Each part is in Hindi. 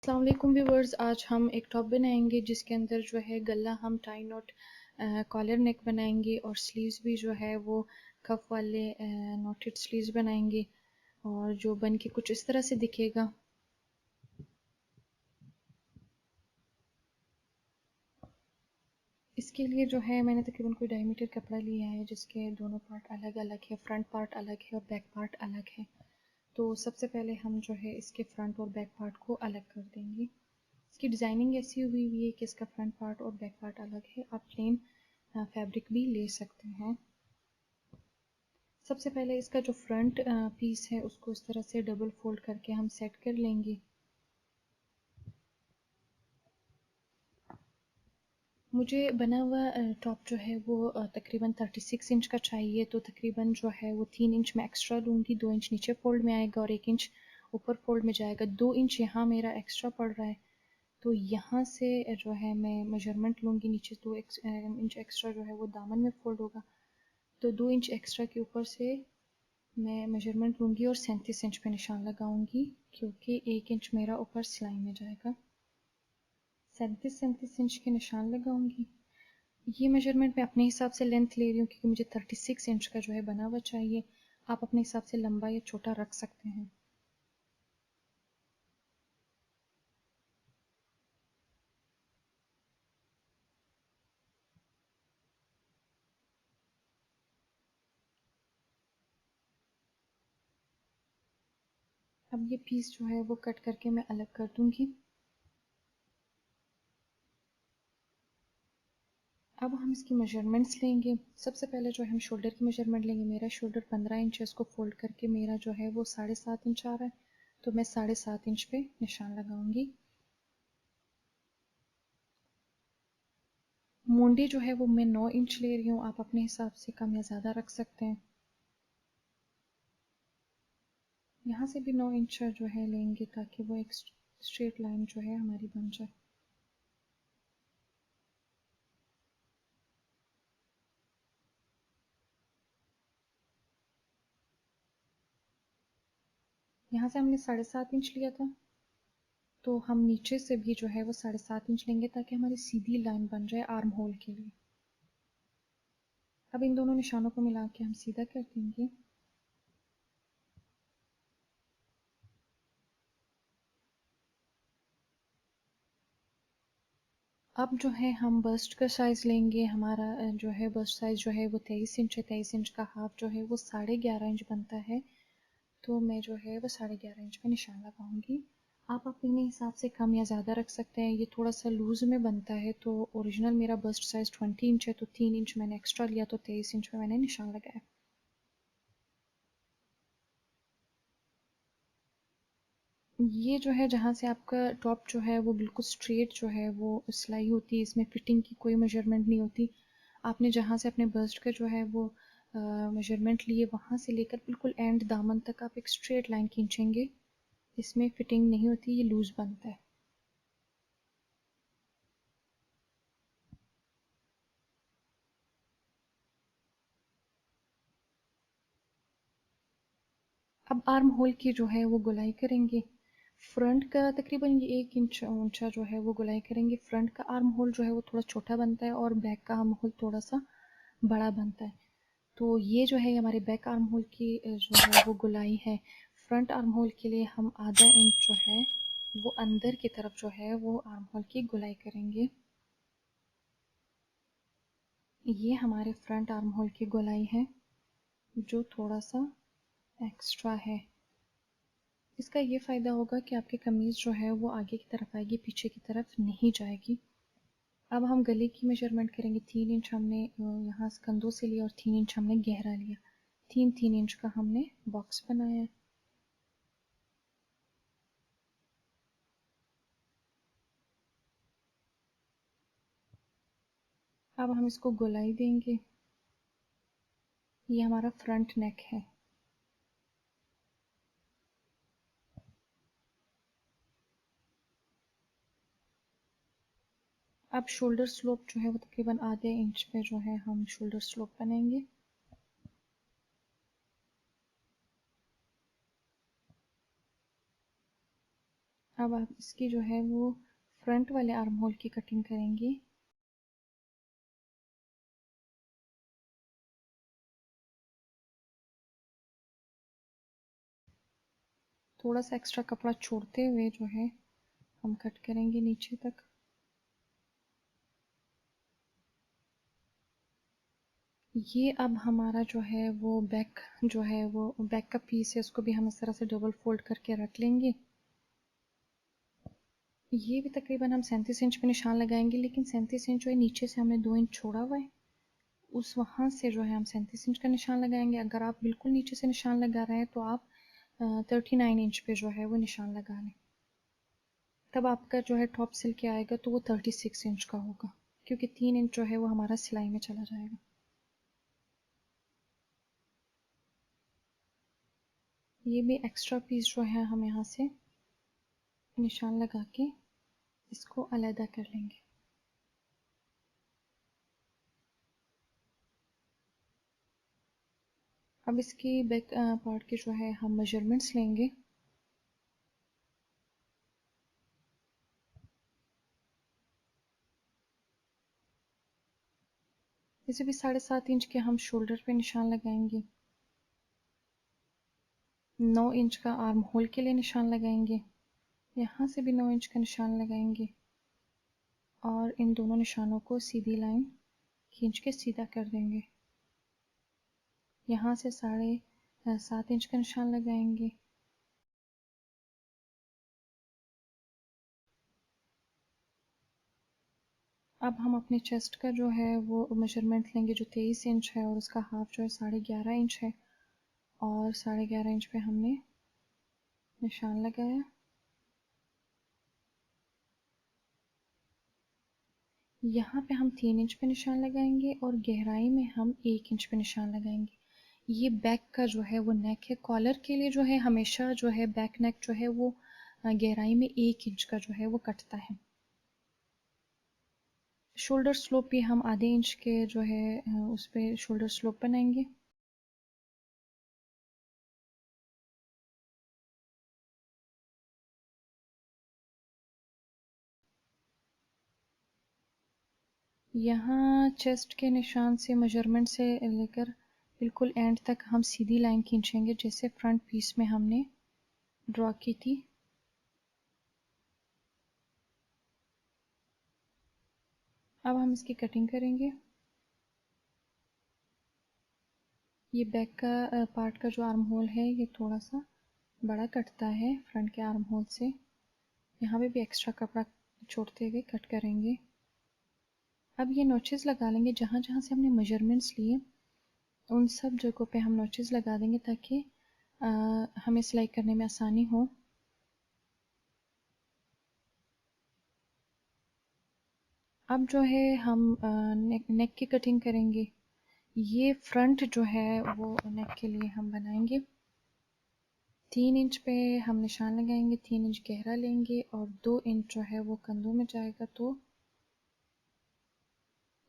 अस्सलाम वालेकुम व्यूवर्स, आज हम एक टॉप बनाएंगे जिसके अंदर जो है गला हम टाई नॉट कॉलर नेक बनाएंगे और स्लीव्स भी जो है वो कफ वाले नॉटेड स्लीव्स बनाएंगे और जो बन के कुछ इस तरह से दिखेगा। इसके लिए जो है मैंने तकरीबन कोई 2.5 मीटर कपड़ा लिया है जिसके दोनों पार्ट अलग अलग है, फ्रंट पार्ट अलग है और बैक पार्ट अलग है। तो सबसे पहले हम जो है इसके फ्रंट और बैक पार्ट को अलग कर देंगे। इसकी डिज़ाइनिंग ऐसी हुई हुई है कि इसका फ्रंट पार्ट और बैक पार्ट अलग है। आप प्लेन फैब्रिक भी ले सकते हैं। सबसे पहले इसका जो फ्रंट पीस है उसको इस तरह से डबल फोल्ड करके हम सेट कर लेंगे। मुझे बना हुआ टॉप जो है वो तकरीबन 36 इंच का चाहिए, तो तकरीबन जो है वो 3 इंच मैं एक्स्ट्रा लूँगी। 2 इंच नीचे फोल्ड में आएगा और 1 इंच ऊपर फोल्ड में जाएगा। 2 इंच यहाँ मेरा एक्स्ट्रा पड़ रहा है, तो यहाँ से जो है मैं मेजरमेंट लूँगी। नीचे 2 इंच एक्स्ट्रा जो है वो दामन में फोल्ड होगा, तो 2 इंच एक्स्ट्रा के ऊपर से मैं मेजरमेंट लूँगी और 37 इंच पे निशान लगाऊंगी, क्योंकि 1 इंच मेरा ऊपर सिलाई में जाएगा। 37 इंच के निशान लगाऊंगी। ये मेजरमेंट मैं अपने हिसाब से लेंथ ले रही हूँ क्योंकि मुझे 36 इंच का जो है बना हुआ चाहिए। आप अपने हिसाब से लंबा या छोटा रख सकते हैं। अब ये पीस जो है वो कट करके मैं अलग कर दूंगी। अब हम इसकी मेजरमेंट्स लेंगे। सबसे पहले जो है हम शोल्डर की मेजरमेंट लेंगे। मेरा शोल्डर 15 इंच है, इसको फोल्ड करके मेरा जो है वो 7.5 इंच आ रहा है, तो मैं 7.5 इंच पे निशान लगाऊंगी। मूंडी जो है वो मैं 9 इंच ले रही हूँ। आप अपने हिसाब से कम या ज़्यादा रख सकते हैं। यहाँ से भी 9 इंच जो है लेंगे ताकि वो एक स्ट्रेट लाइन जो है हमारी बन जाए। यहाँ से हमने 7.5 इंच लिया था, तो हम नीचे से भी जो है वो 7.5 इंच लेंगे ताकि हमारी सीधी लाइन बन जाए आर्म होल के लिए। अब इन दोनों निशानों को मिला के हम सीधा कर देंगे। अब जो है हम बस्ट का साइज़ लेंगे। हमारा जो है बस्ट साइज़ जो है वो 23 इंच है। 23 इंच का हाफ जो है वो 11.5 इंच बनता है, तो मैं जो है वो 11.5 इंच पे निशान लगाऊंगी। आप अपने हिसाब से कम या ज़्यादा रख सकते हैं। ये थोड़ा सा लूज़ में बनता है, तो ओरिजिनल मेरा बस्ट साइज़ 20 इंच है, तो 3 इंच मैंने एक्स्ट्रा लिया, तो 23 इंच पे मैंने निशान लगाया। ये जो है जहाँ से आपका टॉप जो है वो बिल्कुल स्ट्रेट जो है वो सिलाई होती है, इसमें फिटिंग की कोई मेजरमेंट नहीं होती। आपने जहाँ से अपने बस्ट का जो है वो मेजरमेंट लिए, वहाँ से लेकर बिल्कुल एंड दामन तक आप एक स्ट्रेट लाइन खींचेंगे। इसमें फिटिंग नहीं होती, ये लूज़ बनता है। अब आर्म होल की जो है वो गुलाई करेंगे। फ्रंट का तकरीबन ये 1 इंच ऊंचा जो है वो गुलाई करेंगे। फ्रंट का आर्म होल जो है वो थोड़ा छोटा बनता है और बैक का आर्म होल थोड़ा सा बड़ा बनता है। तो ये जो है हमारे बैक आर्म होल की जो है वो गुलाई है। फ्रंट आर्म होल के लिए हम आधा इंच जो है वो अंदर की तरफ जो है वो आर्म होल की गुलाई करेंगे। ये हमारे फ्रंट आर्म होल की गुलाई है जो थोड़ा सा एक्स्ट्रा है। इसका ये फ़ायदा होगा कि आपकी कमीज़ जो है वो आगे की तरफ आएगी, पीछे की तरफ नहीं जाएगी। अब हम गले की मेजरमेंट करेंगे। 3 इंच हमने यहाँ कंधों से लिया और 3 इंच हमने गहरा लिया। 3-3 इंच का हमने बॉक्स बनाया है। अब हम इसको गोलाई देंगे। ये हमारा फ्रंट नेक है। अब शोल्डर स्लोप जो है वो तकरीबन आधे इंच पे जो है हम शोल्डर स्लोप बनाएंगे। अब आप इसकी जो है वो फ्रंट वाले आर्म होल की कटिंग करेंगे। थोड़ा सा एक्स्ट्रा कपड़ा छोड़ते हुए जो है हम कट करेंगे नीचे तक। ये अब हमारा जो है वो बैक जो है वो बैक का पीस है, उसको भी हम इस तरह से डबल फोल्ड करके रख लेंगे। ये भी तकरीबन हम 37 इंच पे निशान लगाएंगे, लेकिन 37 इंच जो है नीचे से हमने 2 इंच छोड़ा हुआ है, उस वहाँ से जो है हम 37 इंच का निशान लगाएंगे। अगर आप बिल्कुल नीचे से निशान लगा रहे हैं तो आप 39 इंच पे जो है वो निशान लगा लें। तब आपका जो है टॉप सिल के आएगा तो वो 36 इंच का होगा, क्योंकि 3 इंच जो है वो हमारा सिलाई में चला जाएगा। ये भी एक्स्ट्रा पीस जो है हम यहाँ से निशान लगा के इसको अलहदा कर लेंगे। अब इसकी बैक पार्ट के जो है हम मेजरमेंट्स लेंगे। इसे भी 7.5 इंच के हम शोल्डर पे निशान लगाएंगे। 9 इंच का आर्म होल के लिए निशान लगाएंगे। यहाँ से भी 9 इंच का निशान लगाएंगे और इन दोनों निशानों को सीधी लाइन खींच के सीधा कर देंगे। यहाँ से 7.5 इंच का निशान लगाएंगे। अब हम अपने चेस्ट का जो है वो मेजरमेंट लेंगे, जो 23 इंच है, और उसका हाफ जो है 11.5 इंच है, और 11.5 इंच पे हमने निशान लगाया। यहाँ पे हम 3 इंच पे निशान लगाएंगे और गहराई में हम 1 इंच पे निशान लगाएंगे। ये बैक का जो है वो नेक है। कॉलर के लिए जो है हमेशा जो है बैक नेक जो है वो गहराई में 1 इंच का जो है वो कटता है। शोल्डर स्लोप भी हम आधे इंच के जो है उस पर शोल्डर स्लोप बनाएंगे। यहाँ चेस्ट के निशान से मेजरमेंट से लेकर बिल्कुल एंड तक हम सीधी लाइन खींचेंगे, जैसे फ्रंट पीस में हमने ड्रॉ की थी। अब हम इसकी कटिंग करेंगे। ये बैक का पार्ट का जो आर्म होल है ये थोड़ा सा बड़ा कटता है फ्रंट के आर्म होल से। यहाँ पे भी एक्स्ट्रा कपड़ा छोड़ते हुए कट करेंगे। अब ये नोचेस लगा लेंगे, जहाँ जहाँ से हमने मेजरमेंट्स लिए उन सब जगहों पे हम नोचेस लगा देंगे, ताकि हमें सिलाई करने में आसानी हो। अब जो है हम नेक की कटिंग करेंगे। ये फ्रंट जो है वो नेक के लिए हम बनाएंगे। 3 इंच पे हम निशान लगाएंगे, 3 इंच गहरा लेंगे और 2 इंच जो है वो कंधों में जाएगा, तो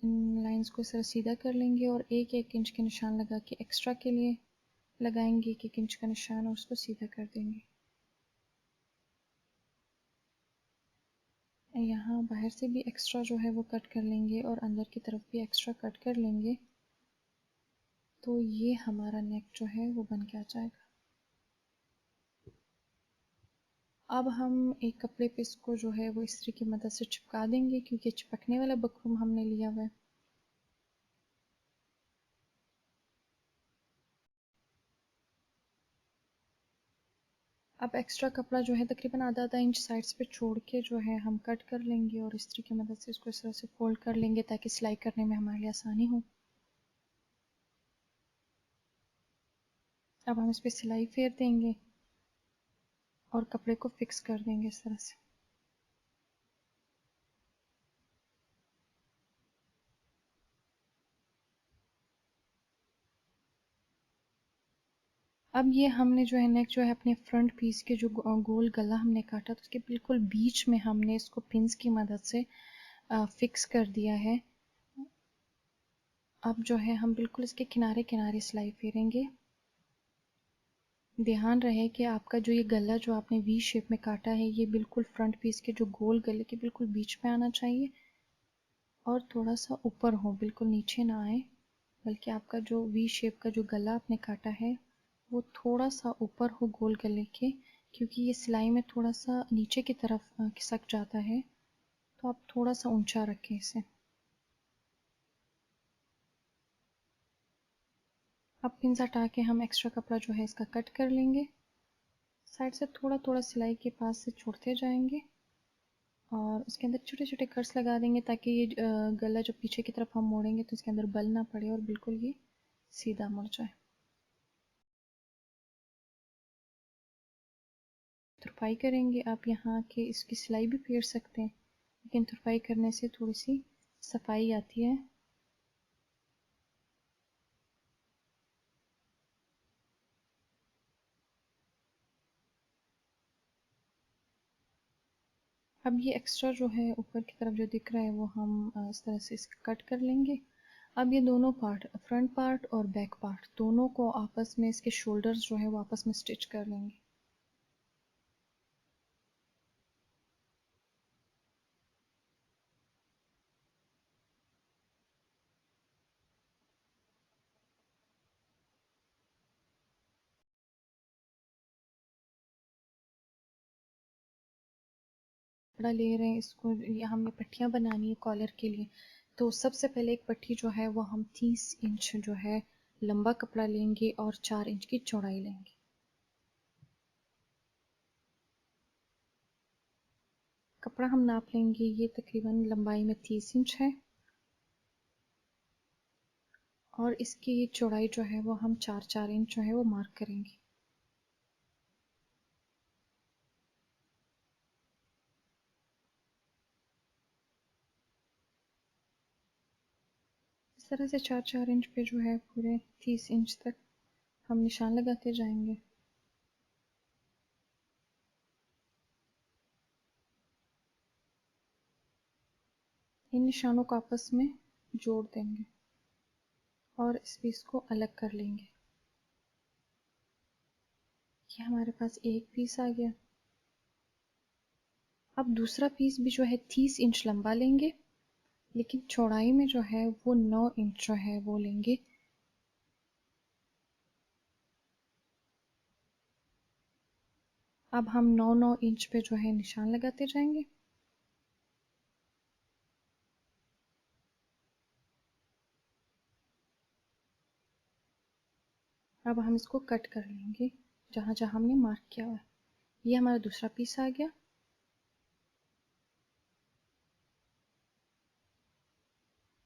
इन लाइंस को इस तरह सीधा कर लेंगे और 1-1 इंच के निशान लगा के एक्स्ट्रा के लिए लगाएंगे 1-1 इंच का निशान और उसको सीधा कर देंगे। यहाँ बाहर से भी एक्स्ट्रा जो है वो कट कर लेंगे और अंदर की तरफ भी एक्स्ट्रा कट कर लेंगे, तो ये हमारा नेक जो है वो बन के आ जाएगा। अब हम एक कपड़े पे इसको जो है वो इस्त्री की मदद से चिपका देंगे, क्योंकि चिपकने वाला बकरम हमने लिया हुआ है। अब एक्स्ट्रा कपड़ा जो है तकरीबन आधा इंच साइड्स पे छोड़ के जो है हम कट कर लेंगे और इस्त्री की मदद से इसको इस तरह से फोल्ड कर लेंगे, ताकि सिलाई करने में हमारे लिए आसानी हो। अब हम इस पर सिलाई फेर देंगे और कपड़े को फिक्स कर देंगे इस तरह से। अब ये हमने जो है नेक जो है अपने फ्रंट पीस के जो गोल गला हमने काटा, तो उसके बिल्कुल बीच में हमने इसको पिंस की मदद से फिक्स कर दिया है। अब जो है हम बिल्कुल इसके किनारे किनारे सिलाई फेरेंगे। ध्यान रहे कि आपका जो ये गला जो आपने वी शेप में काटा है ये बिल्कुल फ्रंट पीस के जो गोल गले के बिल्कुल बीच में आना चाहिए और थोड़ा सा ऊपर हो, बिल्कुल नीचे ना आए, बल्कि आपका जो वी शेप का जो गला आपने काटा है वो थोड़ा सा ऊपर हो गोल गले के, क्योंकि ये सिलाई में थोड़ा सा नीचे की तरफ खिसक जाता है, तो आप थोड़ा सा ऊंचा रखें इसे। अब पिंस हटा के हम एक्स्ट्रा कपड़ा जो है इसका कट कर लेंगे। साइड से थोड़ा थोड़ा सिलाई के पास से छोड़ते जाएंगे और उसके अंदर छोटे छोटे कट्स लगा देंगे, ताकि ये गला जब पीछे की तरफ हम मोड़ेंगे तो इसके अंदर बल ना पड़े और बिल्कुल ये सीधा मुड़ जाए। तुरपाई करेंगे, आप यहाँ के इसकी सिलाई भी फेर सकते हैं, लेकिन तुरपाई करने से थोड़ी सी सफाई आती है। अब ये एक्स्ट्रा जो है ऊपर की तरफ जो दिख रहा है वो हम इस तरह से इसका कट कर लेंगे। अब ये दोनों पार्ट, फ्रंट पार्ट और बैक पार्ट, दोनों को आपस में इसके शोल्डर्स जो है वो आपस में स्टिच कर लेंगे। कपड़ा ले रहे हैं इसको, ये हमने पट्टियाँ बनानी है कॉलर के लिए, तो सबसे पहले एक पट्टी जो है वो हम 30 इंच जो है लंबा कपड़ा लेंगे और 4 इंच की चौड़ाई लेंगे। कपड़ा हम नाप लेंगे, ये तकरीबन लंबाई में 30 इंच है और इसकी चौड़ाई जो है वो हम 4-4 इंच जो है वो मार्क करेंगे। इस तरह से 4-4 इंच पे जो है पूरे 30 इंच तक हम निशान लगाते जाएंगे। इन निशानों को आपस में जोड़ देंगे और इस पीस को अलग कर लेंगे। ये हमारे पास एक पीस आ गया। अब दूसरा पीस भी जो है 30 इंच लंबा लेंगे, लेकिन चौड़ाई में जो है वो 9 इंच जो है वो लेंगे। अब हम 9-9 इंच पे जो है निशान लगाते जाएंगे। अब हम इसको कट कर लेंगे जहाँ जहाँ हमने मार्क किया हुआ है। ये हमारा दूसरा पीस आ गया।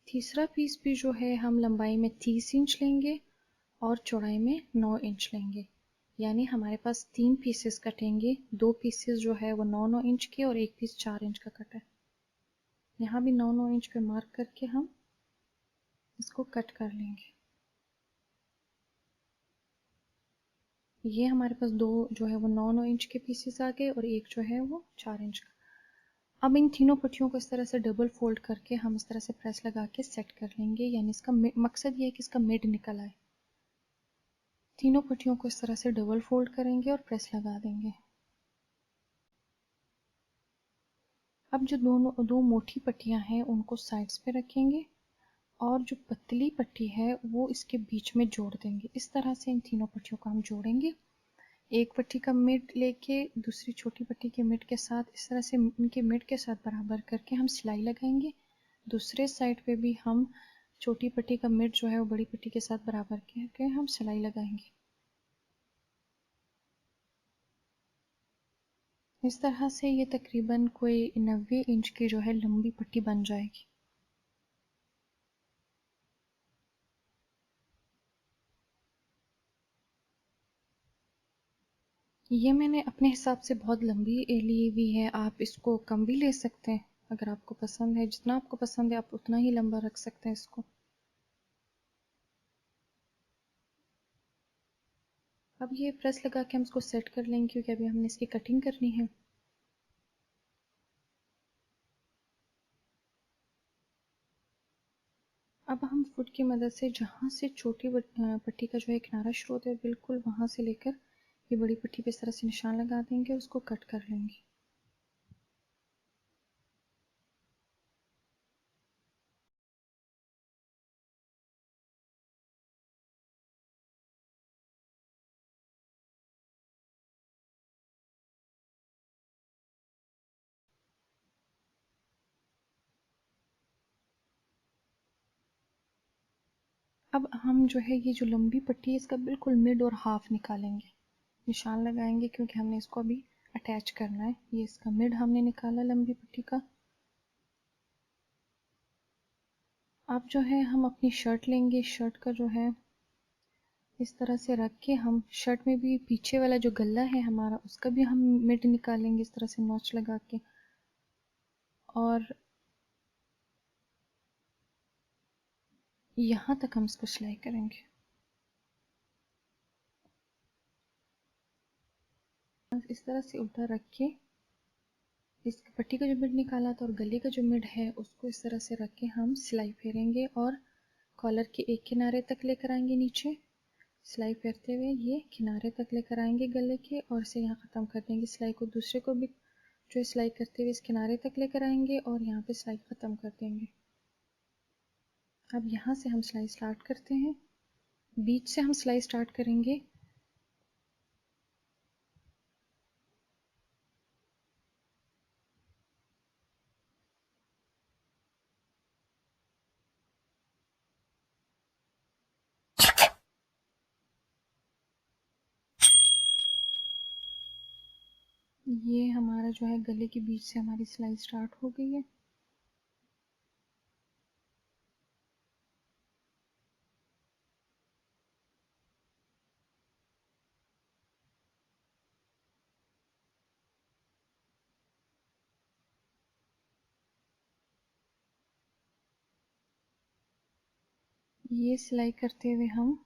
तीसरा पीस भी जो है हम लंबाई में 30 इंच लेंगे और चौड़ाई में 9 इंच लेंगे, यानी हमारे पास 3 पीसेस कटेंगे। 2 पीसेस जो है वो 9-9 इंच के और एक पीस 4 इंच का कटा है। यहाँ भी 9-9 इंच पे मार्क करके हम इसको कट कर लेंगे। ये हमारे पास दो जो है वो 9-9 इंच के पीसेस आ गए और एक जो है वो 4 इंच का। अब इन तीनों पट्टियों को इस तरह से डबल फोल्ड करके हम इस तरह से प्रेस लगा के सेट कर लेंगे, यानी इसका मकसद ये है कि इसका मिड निकल आए। तीनों पट्टियों को इस तरह से डबल फोल्ड करेंगे और प्रेस लगा देंगे। अब जो दो मोटी पट्टियां हैं उनको साइड्स पे रखेंगे और जो पतली पट्टी है वो इसके बीच में जोड़ देंगे। इस तरह से इन तीनों पट्टियों को हम जोड़ेंगे। एक पट्टी का मिड लेके दूसरी छोटी पट्टी के मिड के साथ इस तरह से इनके मिड के साथ बराबर करके हम सिलाई लगाएंगे। दूसरे साइड पे भी हम छोटी पट्टी का मिड जो है वो बड़ी पट्टी के साथ बराबर करके हम सिलाई लगाएंगे। इस तरह से ये तकरीबन कोई 90 इंच की जो है लंबी पट्टी बन जाएगी। ये मैंने अपने हिसाब से बहुत लंबी ली हुई है, आप इसको कम भी ले सकते हैं अगर आपको पसंद है। जितना आपको पसंद है आप उतना ही लंबा रख सकते हैं इसको। अब ये प्रेस लगा के हम इसको सेट कर लेंगे, क्योंकि अभी हमने इसकी कटिंग करनी है। अब हम फुट की मदद से जहाँ से छोटी पट्टी का जो है किनारा शुरू होता है बिल्कुल वहाँ से लेकर ये बड़ी पट्टी पे इस तरह से निशान लगा देंगे और उसको कट कर लेंगे। अब हम जो है ये जो लंबी पट्टी है इसका बिल्कुल मिड और हाफ निकालेंगे, निशान लगाएंगे क्योंकि हमने इसको अभी अटैच करना है। ये इसका मिड हमने निकाला लंबी पट्टी का। अब जो है हम अपनी शर्ट लेंगे, शर्ट का जो है इस तरह से रख के हम शर्ट में भी पीछे वाला जो गला है हमारा उसका भी हम मिड निकालेंगे इस तरह से नॉच लगा के, और यहाँ तक हम इसको सिलाई करेंगे। इस तरह से उल्टा रख के इस पट्टी का जो मिड निकाला था और गले का जो मिड है उसको इस तरह से रख के हम सिलाई फेरेंगे और कॉलर के एक किनारे तक लेकर आएंगे नीचे, सिलाई फेरते हुए ये किनारे तक लेकर आएंगे गले के और इसे यहाँ ख़त्म कर देंगे। सिलाई को दूसरे को भी जो सिलाई करते हुए इस किनारे तक लेकर आएंगे और यहाँ पे सिलाई ख़त्म कर देंगे। अब यहाँ से हम सिलाई स्टार्ट करते हैं, बीच से हम सिलाई स्टार्ट करेंगे। ये हमारा जो है गले के बीच से हमारी सिलाई स्टार्ट हो गई है। ये सिलाई करते हुए हम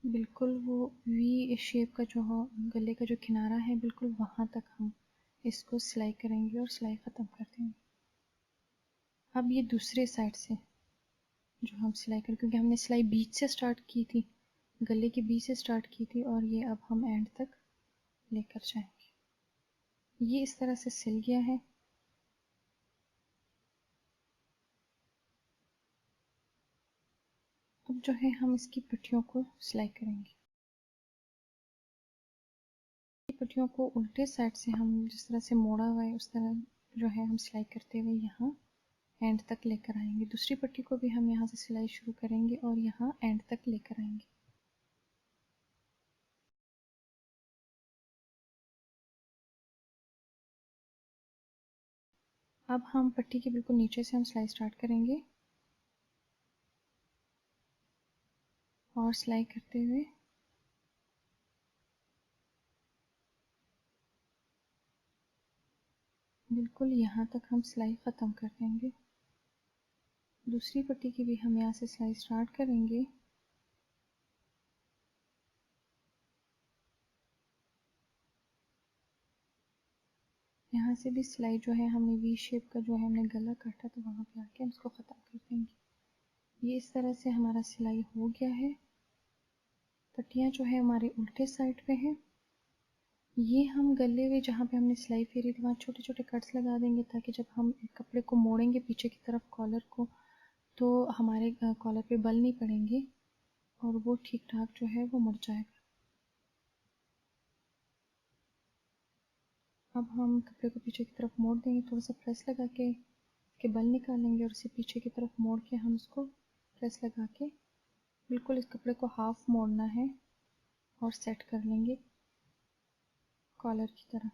बिल्कुल वो वी शेप का जो हो गले का जो किनारा है बिल्कुल वहाँ तक हम इसको सिलाई करेंगे और सिलाई ख़त्म कर देंगे। अब ये दूसरे साइड से जो हम सिलाई करें, क्योंकि हमने सिलाई बीच से स्टार्ट की थी, गले के बीच से स्टार्ट की थी और ये अब हम एंड तक लेकर जाएंगे। ये इस तरह से सिल गया है। अब जो है हम इसकी पट्टियों को सिलाई करेंगे। पट्टियों को उल्टे साइड से हम जिस तरह से मोड़ा हुआ है उस तरह जो है हम सिलाई करते हुए यहाँ एंड तक लेकर आएंगे। दूसरी पट्टी को भी हम यहाँ से सिलाई शुरू करेंगे और यहाँ एंड तक लेकर आएंगे। अब हम पट्टी के बिल्कुल नीचे से हम सिलाई स्टार्ट करेंगे और सिलाई करते हुए बिल्कुल यहाँ तक हम सिलाई ख़त्म कर देंगे। दूसरी पट्टी की भी हम यहाँ से सिलाई स्टार्ट करेंगे यहाँ से भी सिलाई जो है हमने वी शेप का जो है हमने गला काटा तो वहाँ पे आके हम इसको ख़त्म कर देंगे। ये इस तरह से हमारा सिलाई हो गया है। पट्टियाँ जो है हमारे उल्टे साइड पे हैं। ये हम गले में जहाँ पे हमने सिलाई फेरी थी वहाँ छोटे छोटे कट्स लगा देंगे ताकि जब हम कपड़े को मोड़ेंगे पीछे की तरफ कॉलर को तो हमारे कॉलर पे बल नहीं पड़ेंगे और वो ठीक ठाक जो है वो मुड़ जाएगा। अब हम कपड़े को पीछे की तरफ मोड़ देंगे, थोड़ा सा प्रेस लगा के बल निकालेंगे और उसे पीछे की तरफ मोड़ के हम इसको प्रेस लगा के बिल्कुल इस कपड़े को हाफ मोड़ना है और सेट कर लेंगे कॉलर की तरह।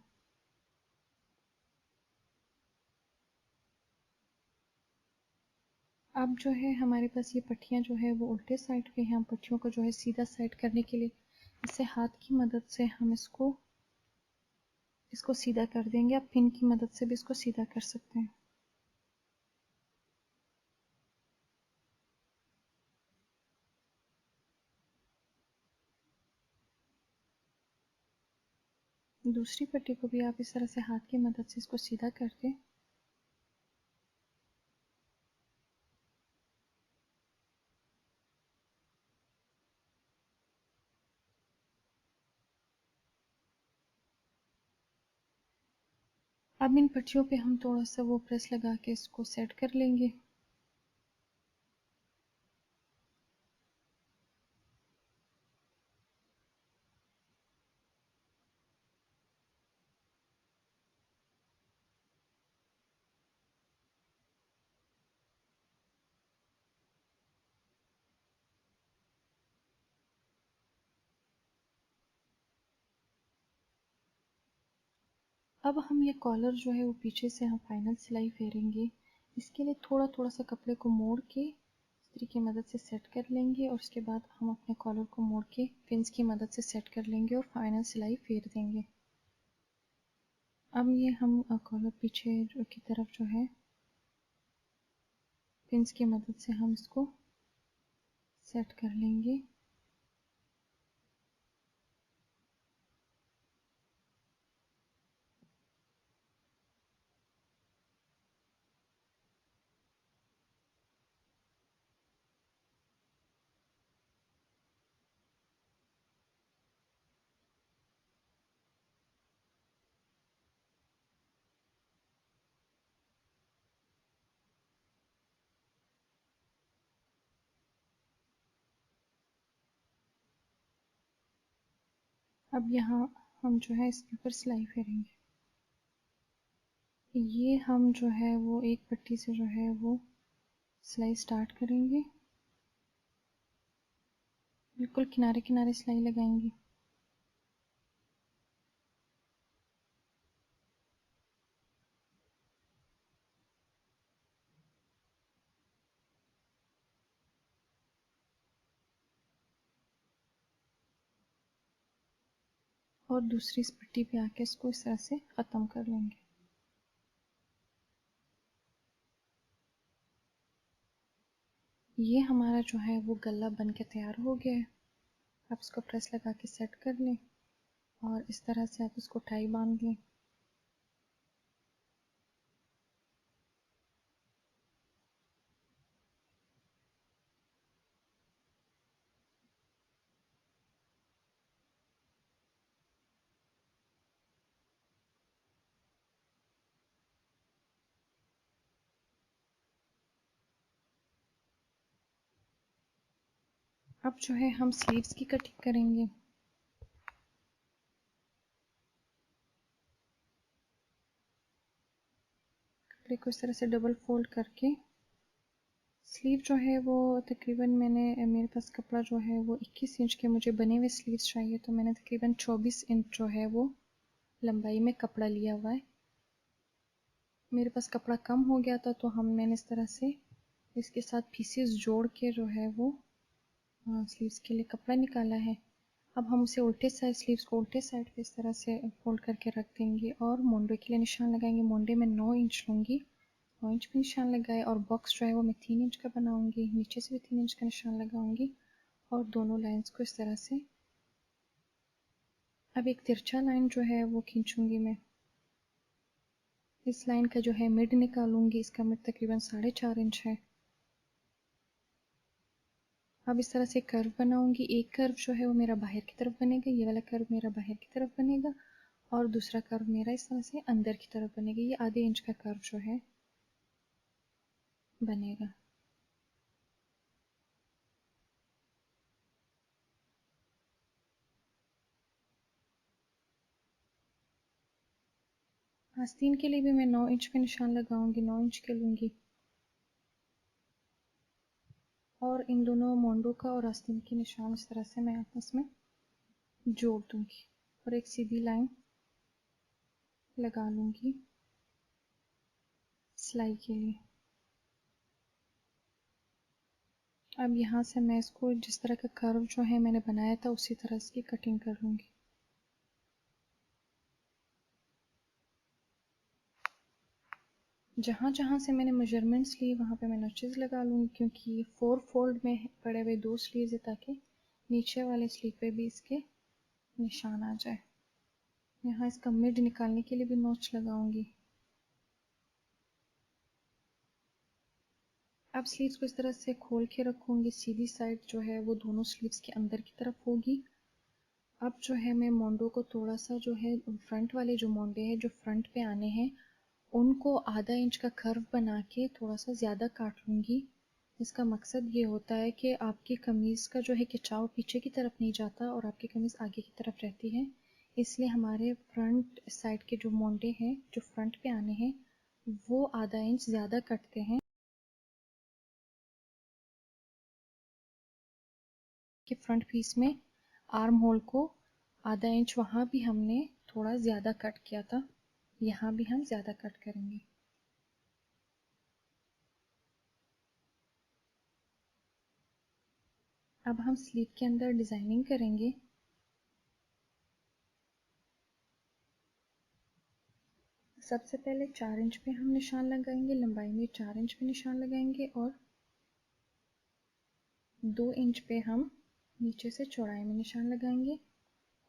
अब जो है हमारे पास ये पट्टियाँ जो है वो उल्टे साइड पे हैं। हम पट्टियों को जो है सीधा साइड करने के लिए इसे हाथ की मदद से हम इसको सीधा कर देंगे। आप पिन की मदद से भी इसको सीधा कर सकते हैं। दूसरी पट्टी को भी आप इस तरह से हाथ की मदद से इसको सीधा कर दें। अब इन पट्टियों पे हम थोड़ा सा वो प्रेस लगा के इसको सेट कर लेंगे। अब हम ये कॉलर जो है वो पीछे से हम फाइनल सिलाई फेरेंगे। इसके लिए थोड़ा थोड़ा सा कपड़े को मोड़ के इस्त्री की मदद से सेट कर लेंगे और उसके बाद हम अपने कॉलर को मोड़ के पिंस की मदद से सेट कर लेंगे और फाइनल सिलाई फेर देंगे। अब ये हम कॉलर पीछे की तरफ जो है पिंस की मदद से हम इसको सेट कर लेंगे। अब यहाँ हम जो है इसके ऊपर सिलाई फेरेंगे। ये हम जो है वो एक पट्टी से जो है वो सिलाई स्टार्ट करेंगे, बिल्कुल किनारे किनारे सिलाई लगाएंगे। और दूसरी इस पट्टी पे आके इसको इस तरह से ख़त्म कर लेंगे। ये हमारा जो है वो गला बन के तैयार हो गया है। आप इसको प्रेस लगा के सेट कर लें और इस तरह से आप इसको टाई बांध लें। अब जो है हम स्लीव्स की कटिंग करेंगे। कपड़े को इस तरह से डबल फोल्ड करके स्लीव जो है वो तकरीबन मेरे पास कपड़ा जो है वो 21 इंच के मुझे बने हुए स्लीव्स चाहिए, तो मैंने तकरीबन 24 इंच जो है वो लंबाई में कपड़ा लिया हुआ है। मेरे पास कपड़ा कम हो गया था तो मैंने इस तरह से इसके साथ पीसेस जोड़ के जो है वो स्लीव्स के लिए कपड़ा निकाला है। अब हम उसे उल्टे साइड स्लीव्स को उल्टे साइड पे इस तरह से फोल्ड करके रख देंगे और मोंडे के लिए निशान लगाएंगे। मोंडे में 9 इंच लूँगी, 9 इंच पे निशान लगाए और बॉक्स जो है वो मैं 3 इंच का बनाऊंगी, नीचे से भी 3 इंच का निशान लगाऊंगी और दोनों लाइंस को इस तरह से। अब एक तिरछा लाइन जो है वो खींचूंगी मैं। इस लाइन का जो है मिड निकालूंगी, इसका मिड तकरीबन 4.5 इंच है। अब इस तरह से कर्व बनाऊंगी। एक कर्व जो है वो मेरा बाहर की तरफ बनेगा, ये वाला कर्व मेरा बाहर की तरफ बनेगा और दूसरा कर्व मेरा इस तरह से अंदर की तरफ बनेगा। ये आधे इंच का कर्व जो है बनेगा। आस्तीन के लिए भी मैं 9 इंच का निशान लगाऊंगी, 9 इंच के लूंगी और इन दोनों मोंडो का और आस्तीन के निशान इस तरह से मैं आपस में जोड़ दूंगी और एक सीधी लाइन लगा लूंगी सिलाई के लिए। अब यहाँ से मैं इसको जिस तरह का कर्व जो है मैंने बनाया था उसी तरह इसकी कटिंग कर लूंगी। जहाँ जहाँ से मैंने मेजरमेंट्स ली वहाँ पे मैं नॉचेस लगा लूँगी, क्योंकि ये 4 फोल्ड में पड़े हुए 2 स्लीव्स है ताकि नीचे वाले स्लीव पे भी इसके निशान आ जाए। यहाँ इसका मिड निकालने के लिए भी नॉच लगाऊंगी। अब स्लीव्स को इस तरह से खोल के रखूंगी, सीधी साइड जो है वो दोनों स्लीव्स के अंदर की तरफ होगी। अब जो है मैं मोंडो को थोड़ा सा जो है फ्रंट वाले जो मोंडे हैं जो फ्रंट पे आने हैं उनको आधा इंच का कर्व बना के थोड़ा सा ज़्यादा काट लूँगी। इसका मकसद ये होता है कि आपकी कमीज़ का जो है खिंचाव पीछे की तरफ नहीं जाता और आपकी कमीज़ आगे की तरफ रहती है। इसलिए हमारे फ्रंट साइड के जो मोंडे हैं जो फ्रंट पे आने हैं वो आधा इंच ज़्यादा कटते हैं कि फ्रंट पीस में आर्म होल को आधा इंच वहाँ भी हमने थोड़ा ज़्यादा कट किया था, यहाँ भी हम ज़्यादा कट करेंगे। अब हम स्लीव के अंदर डिज़ाइनिंग करेंगे। सबसे पहले 4 इंच पे हम निशान लगाएंगे, लंबाई में 4 इंच पे निशान लगाएंगे और 2 इंच पे हम नीचे से चौड़ाई में निशान लगाएंगे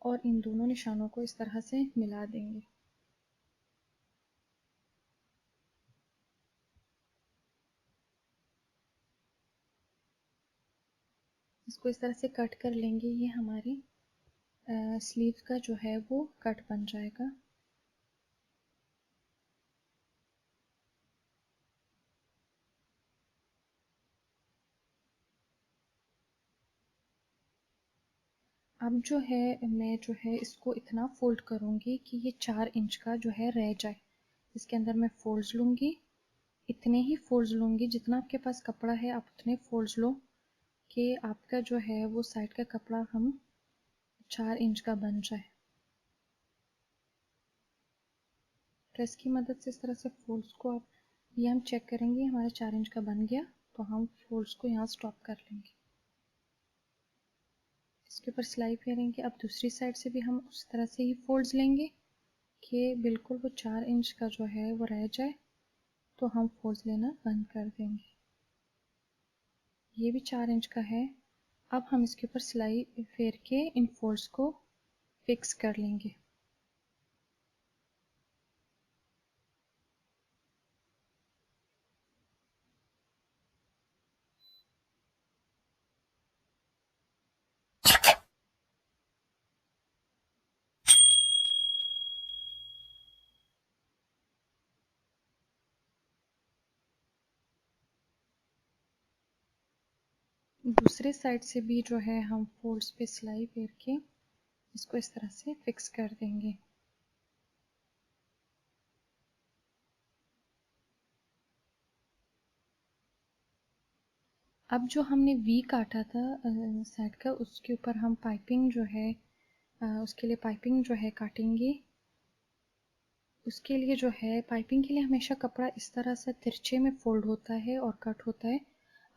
और इन दोनों निशानों को इस तरह से मिला देंगे। इसको इस तरह से कट कर लेंगे। ये हमारी स्लीव का जो है वो कट बन जाएगा। अब जो है मैं जो है इसको इतना फोल्ड करूँगी कि ये 4 इंच का जो है रह जाए। इसके अंदर मैं फोल्ड्स लूँगी, इतने ही फोल्ड्स लूँगी जितना आपके पास कपड़ा है आप उतने फोल्ड्स लो कि आपका जो है वो साइड का कपड़ा हम 4 इंच का बन जाए। प्रेस की मदद से इस तरह से फोल्ड्स को आप ये हम चेक करेंगे हमारा 4 इंच का बन गया तो हम फोल्ड्स को यहाँ स्टॉप कर लेंगे। इसके ऊपर सिलाई फेरेंगे। अब दूसरी साइड से भी हम उस तरह से ही फोल्ड्स लेंगे कि बिल्कुल वो 4 इंच का जो है वो रह जाए तो हम फोल्ड्स लेना बंद कर देंगे। ये भी 4 इंच का है। अब हम इसके ऊपर सिलाई फेर के इन फोल्ड्स को फिक्स कर लेंगे। दूसरे साइड से भी जो है हम फोल्ड्स पे सिलाई फेर के इसको इस तरह से फिक्स कर देंगे। अब जो हमने वी काटा था साइड का उसके ऊपर हम पाइपिंग जो है उसके लिए पाइपिंग जो है काटेंगे। उसके लिए जो है पाइपिंग के लिए हमेशा कपड़ा इस तरह से तिरछे में फोल्ड होता है और कट होता है।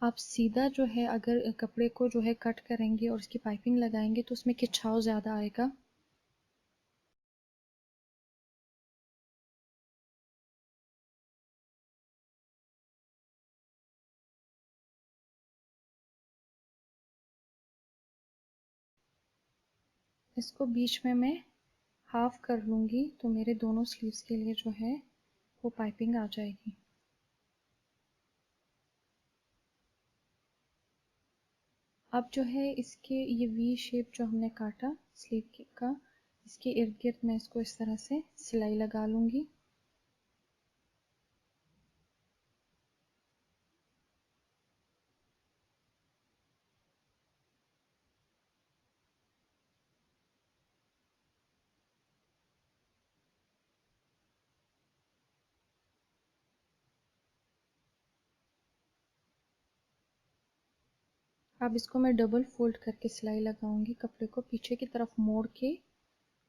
आप सीधा जो है अगर कपड़े को जो है कट करेंगे और उसकी पाइपिंग लगाएंगे तो उसमें खिंचाव ज़्यादा आएगा। इसको बीच में मैं हाफ कर लूँगी तो मेरे दोनों स्लीव्स के लिए जो है वो पाइपिंग आ जाएगी। अब जो है इसके ये वी शेप जो हमने काटा स्लीव का इसके इर्द गिर्द मैं इसको इस तरह से सिलाई लगा लूँगी। अब इसको मैं डबल फोल्ड करके सिलाई लगाऊंगी। कपड़े को पीछे की तरफ मोड़ के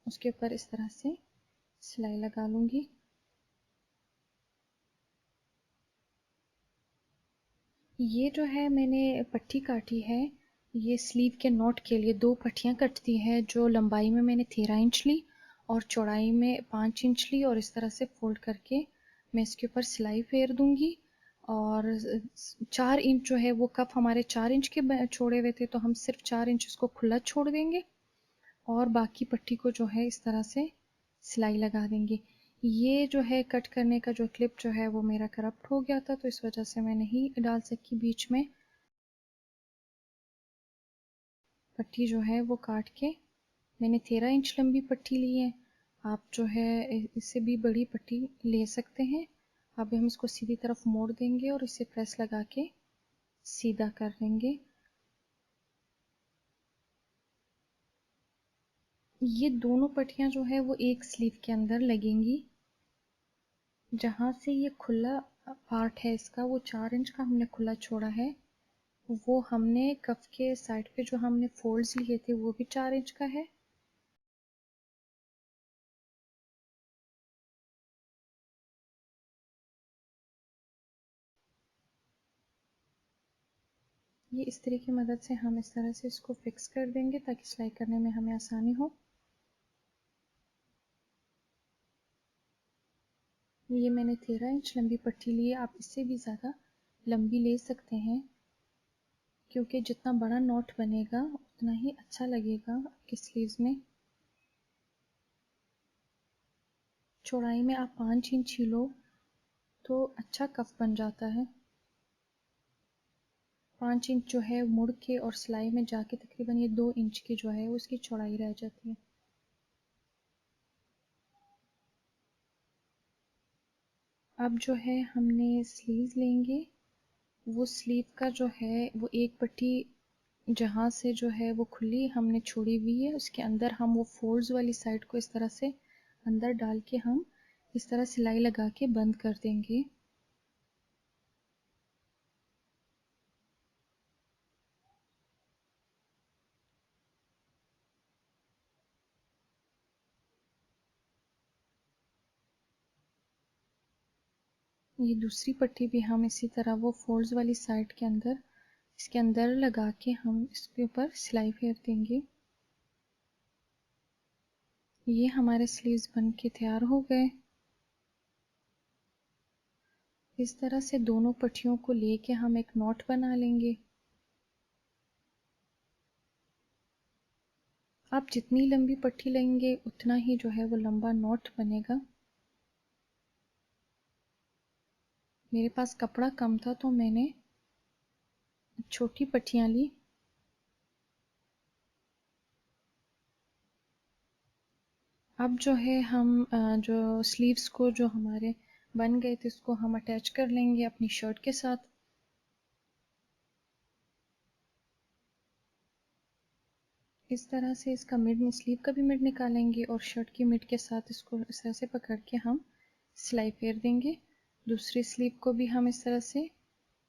उसके ऊपर इस तरह से सिलाई लगा लूँगी। ये जो है मैंने पट्टी काटी है ये स्लीव के नॉट के लिए 2 पट्टियाँ कटती है जो लंबाई में मैंने 13 इंच ली और चौड़ाई में 5 इंच ली और इस तरह से फोल्ड करके मैं इसके ऊपर सिलाई फेर दूंगी। और 4 इंच जो है वो कप हमारे 4 इंच के छोड़े हुए थे तो हम सिर्फ 4 इंच इसको खुला छोड़ देंगे और बाकी पट्टी को जो है इस तरह से सिलाई लगा देंगे। ये जो है कट करने का जो क्लिप जो है वो मेरा करप्ट हो गया था तो इस वजह से मैं नहीं डाल सकी बीच में। पट्टी जो है वो काट के मैंने 13 इंच लंबी पट्टी ली है आप जो है इससे भी बड़ी पट्टी ले सकते हैं। अब हम इसको सीधी तरफ मोड़ देंगे और इसे प्रेस लगा के सीधा कर देंगे। ये दोनों पट्टियां जो है वो एक स्लीव के अंदर लगेंगी। जहाँ से ये खुला पार्ट है इसका, वो 4 इंच का हमने खुला छोड़ा है, वो हमने कफ के साइड पे जो हमने फोल्ड्स लिए थे वो भी 4 इंच का है। ये इस्त्री की मदद से हम इस तरह से इसको फिक्स कर देंगे ताकि सिलाई करने में हमें आसानी हो। ये मैंने 13 इंच लंबी पट्टी ली है, आप इससे भी ज़्यादा लंबी ले सकते हैं, क्योंकि जितना बड़ा नॉट बनेगा उतना ही अच्छा लगेगा आपकी स्लीव्स में। चौड़ाई में आप 5 इंच ही लो तो अच्छा कफ बन जाता है। 5 इंच जो है मुड़ के और सिलाई में जाके तकरीबन ये 2 इंच की जो है उसकी चौड़ाई रह जाती है। अब जो है हमने स्लीव लेंगे, वो स्लीव का जो है वो एक पट्टी जहाँ से जो है वो खुली हमने छोड़ी हुई है, उसके अंदर हम वो फोल्ड्स वाली साइड को इस तरह से अंदर डाल के हम इस तरह सिलाई लगा के बंद कर देंगे। ये दूसरी पट्टी भी हम इसी तरह वो फोल्ड्स वाली साइड के अंदर इसके अंदर लगा के हम इसके ऊपर सिलाई फेर देंगे। ये हमारे स्लीव्स बन के तैयार हो गए। इस तरह से दोनों पट्टियों को लेके हम एक नॉट बना लेंगे। आप जितनी लंबी पट्टी लेंगे उतना ही जो है वो लंबा नॉट बनेगा। मेरे पास कपड़ा कम था तो मैंने छोटी पट्टियाँ ली। अब जो है हम जो स्लीव्स को जो हमारे बन गए थे उसको हम अटैच कर लेंगे अपनी शर्ट के साथ। इस तरह से इसका मिड स्लीव का भी मिड निकालेंगे और शर्ट की मिड के साथ इसको इस तरह से पकड़ के हम सिलाई फेर देंगे। दूसरी स्लीव को भी हम इस तरह से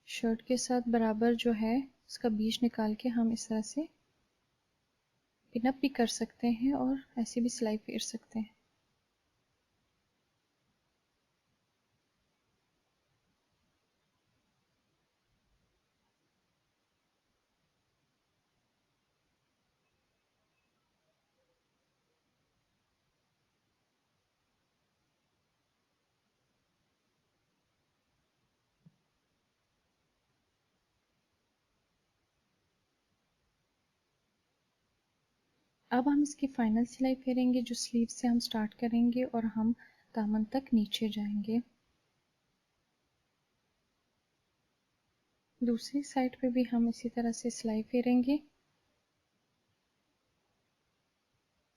शर्ट के साथ बराबर जो है इसका बीच निकाल के हम इस तरह से पिनअप भी कर सकते हैं और ऐसे भी सिलाई फेर सकते हैं। अब हम इसकी फाइनल सिलाई फेरेंगे, जो स्लीव से हम स्टार्ट करेंगे और हम दामन तक नीचे जाएंगे। दूसरी साइड पे भी हम इसी तरह से सिलाई फेरेंगे।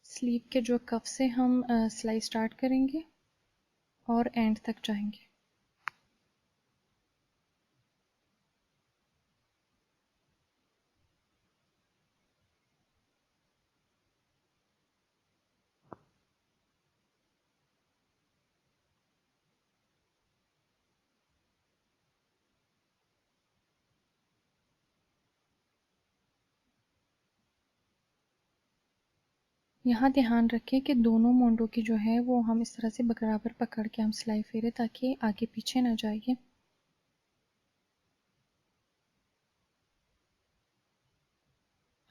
स्लीव के जो कफ से हम सिलाई स्टार्ट करेंगे और एंड तक जाएंगे। यहाँ ध्यान रखें कि दोनों मोंडों की जो है वो हम इस तरह से बराबर पकड़ के हम सिलाई फेरे ताकि आगे पीछे ना जाए।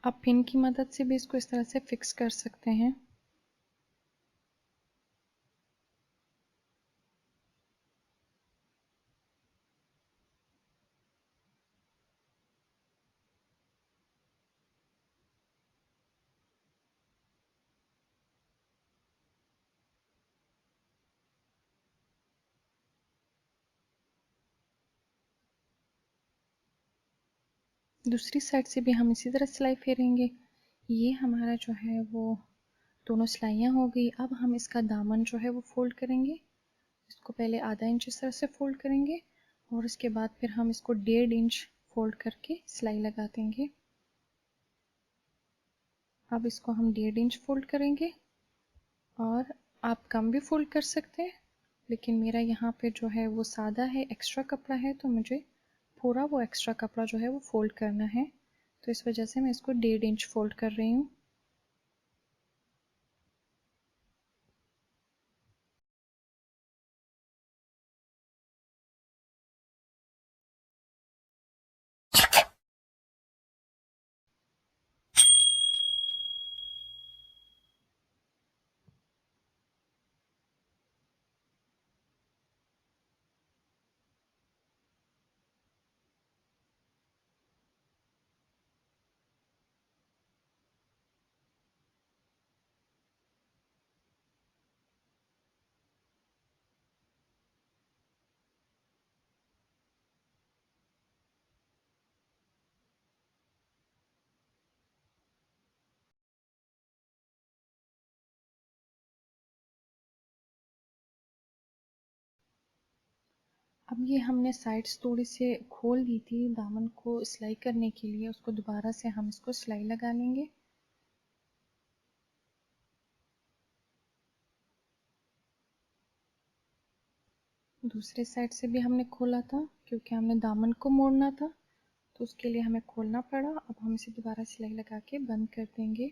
आप पिन की मदद से भी इसको इस तरह से फिक्स कर सकते हैं। दूसरी साइड से भी हम इसी तरह सिलाई फेरेंगे। ये हमारा जो है वो दोनों सिलाइयाँ हो गई। अब हम इसका दामन जो है वो फोल्ड करेंगे। इसको पहले आधा इंच इस तरह से फोल्ड करेंगे और उसके बाद फिर हम इसको 1.5 इंच फोल्ड करके सिलाई लगा देंगे। अब इसको हम 1.5 इंच फोल्ड करेंगे और आप कम भी फोल्ड कर सकते हैं, लेकिन मेरा यहाँ पे जो है वो सादा है, एक्स्ट्रा कपड़ा है, तो मुझे पूरा वो एक्स्ट्रा कपड़ा जो है वो फोल्ड करना है, तो इस वजह से मैं इसको 1.5 इंच फोल्ड कर रही हूँ। अब ये हमने साइड्स थोड़ी से खोल दी थी दामन को सिलाई करने के लिए, उसको दोबारा से हम इसको सिलाई लगा लेंगे। दूसरे साइड से भी हमने खोला था क्योंकि हमने दामन को मोड़ना था, तो उसके लिए हमें खोलना पड़ा। अब हम इसे दोबारा सिलाई लगा के बंद कर देंगे।